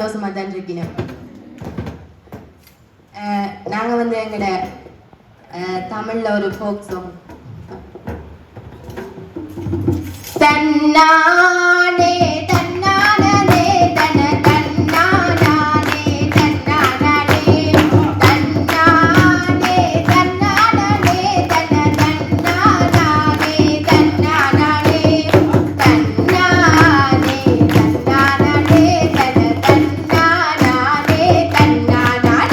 சந்தோஷமா தான் இருக்கணும். நாங்க வந்து எங்கட தமிழ்ல ஒரு ஃபோக் சாங் தன்னானே தன்னானே தன தன்னானே தன்னானே தன்னானே தன்னானே தன தன்னானே தன்னானே தன்னானே தன்னானே தன தன்னானே தன்னானே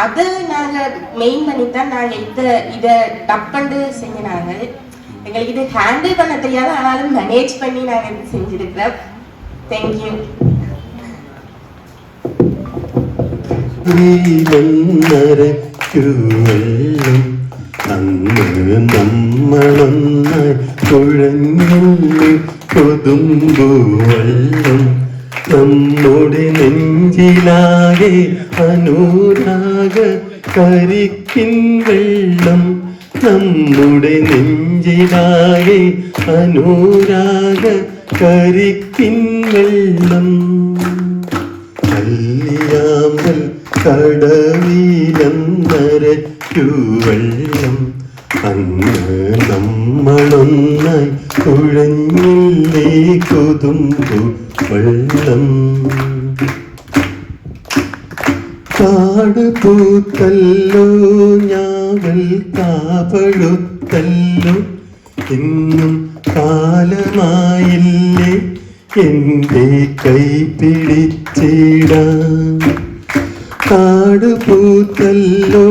அது நாங்கள் மெயின் பண்ணித்தான் நாங்கள் இதை டப்பண்டு செஞ்சினாங்க. எங்களுக்கு இது ஹேண்டில் பண்ண தெரியாது, ஆனாலும் மேனேஜ் பண்ணி நாங்கள் இது செஞ்சிருக்கிறோம். தேங்க்யூ. അന്ന് നമ്മളൊന്നായി കുഴഞ്ഞു കൊതുമ്പുവെള്ളം നമ്മുടെ നെഞ്ചിലാകെ അനുരാഗ കരിക്കിൻ വെള്ളം നമ്മുടെ നെഞ്ചിലാകെ അനുരാഗ കരിക്കിൻ വെള്ളം കല്യാമ്പൽ കടവിലെന്നരയ്ക്കു വെള്ളം അന്ന് നമ്മളൊന്നായി കുഴഞ്ഞില്ലേ കൊതുമ്പു വെള്ളം കാട് പൂത്തല്ലോ ഞാവൽ കാപഴുത്തല്ലോ ഇന്നും കാലമായില്ലേ എൻ്റെ കൈ പിടിച്ചിടാൻ കാട് പൂത്തല്ലോ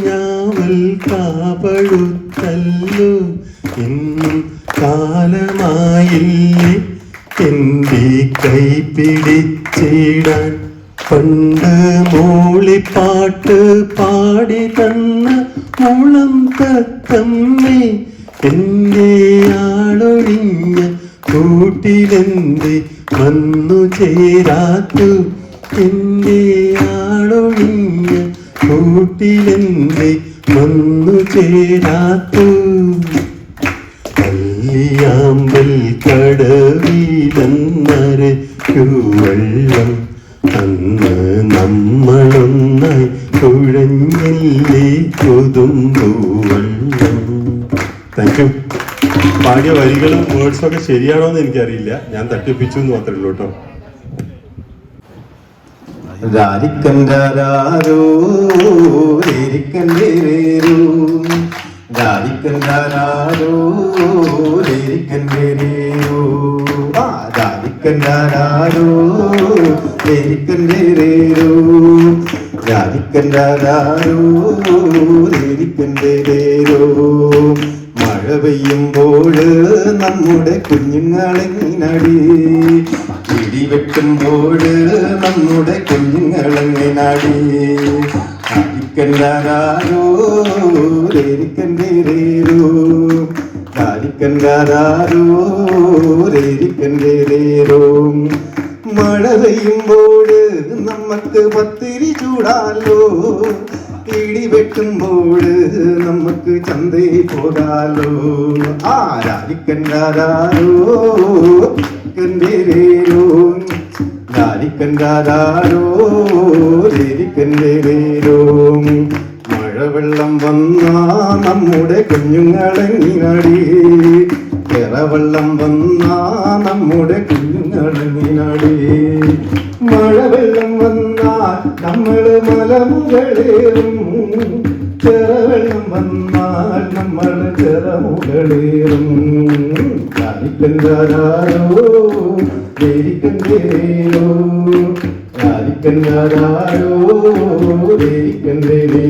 ഞാവൽ കാപഴുത്തല്ലോ ഇന്നും കാലമായില്ലേ എൻ്റെ കൈ പിടിച്ചിടാൻ പണ്ട് മൂളിപ്പാട്ട് പാടി തന്ന മുളം തത്തമ്മേ എന്റെ ആളൊഴിഞ്ഞ കൂട്ടിലെന്ത് വന്നു ചേരാത്തു എന്റെ ആളൊഴിഞ്ഞ കൂട്ടിലെന്ത് വന്നു ചേരാത്തു കല്ലിയാമ്പൽ കടവിലെന്നരയ്ക്കുവെള്ളം അന്ന് നമ്മളൊന്നായി തുഴഞ്ഞില്ലേ കൊതുമ്പൂവെള്ളം. Thank you. പാടിയ വരികളും വേർഡ്സും ഒക്കെ ശരിയാണോ എന്ന് എനിക്കറിയില്ല, ഞാൻ തട്ടിപ്പിച്ചു എന്ന് മാത്രമേ ഉള്ളൂ കേട്ടോ. രാരിക്കൻകാരോ ലേരിക്കൻവേരേരോ രാരിക്കൻകാരോ ലേരിക്കൻവേരേരോ രാരിക്കൻകാരോ ലേരിക്കൻവേരേരോ രാരിക്കൻകാരോ ലേരിക്കൻവേരേരോ. മഴ പെയ്യുമ്പോൾ നമ്മുടെ കുഞ്ഞുങ്ങളെങ്ങിനടി, ഇടിവെട്ടുമ്പോൾ നമ്മുടെ കുഞ്ഞുങ്ങളെങ്ങിനടി. രാരിക്കൻകാരോ ലേരിക്കൻവേരേരോ രാരിക്കൻകാരോ ലേരിക്കൻവേരേരോ. മഴ പെയ്യുമ്പോൾ നമുക്ക് പത്തിരി ചൂടാലോ, ഇടിവെട്ടുമ്പോൾ നമുക്ക് ചന്തയിൽ പോകാലോ. രാരിക്കൻകാരോ ലേരിക്കൻവേരേരോ രാരിക്കൻകാരോ ലേരിക്കൻവേരേരോ. മഴവെള്ളം വന്നാ നമ്മുടെ കുഞ്ഞുങ്ങളെങ്ങിനടി, വെള്ളം വന്നാ നമ്മുടെ കുഞ്ഞുങ്ങളെങ്ങിനടി. മഴവെള്ളം വന്നാൽ നമ്മള് മലമുകളേറും, ചെറവെള്ളം വന്നാൽ നമ്മള് ചെറമുകളേറും. രാരിക്കൻകാരോ ലേരിക്കൻവേരേരോ രാരിക്കൻകാരോ ലേരിക്കൻവേരേരോ.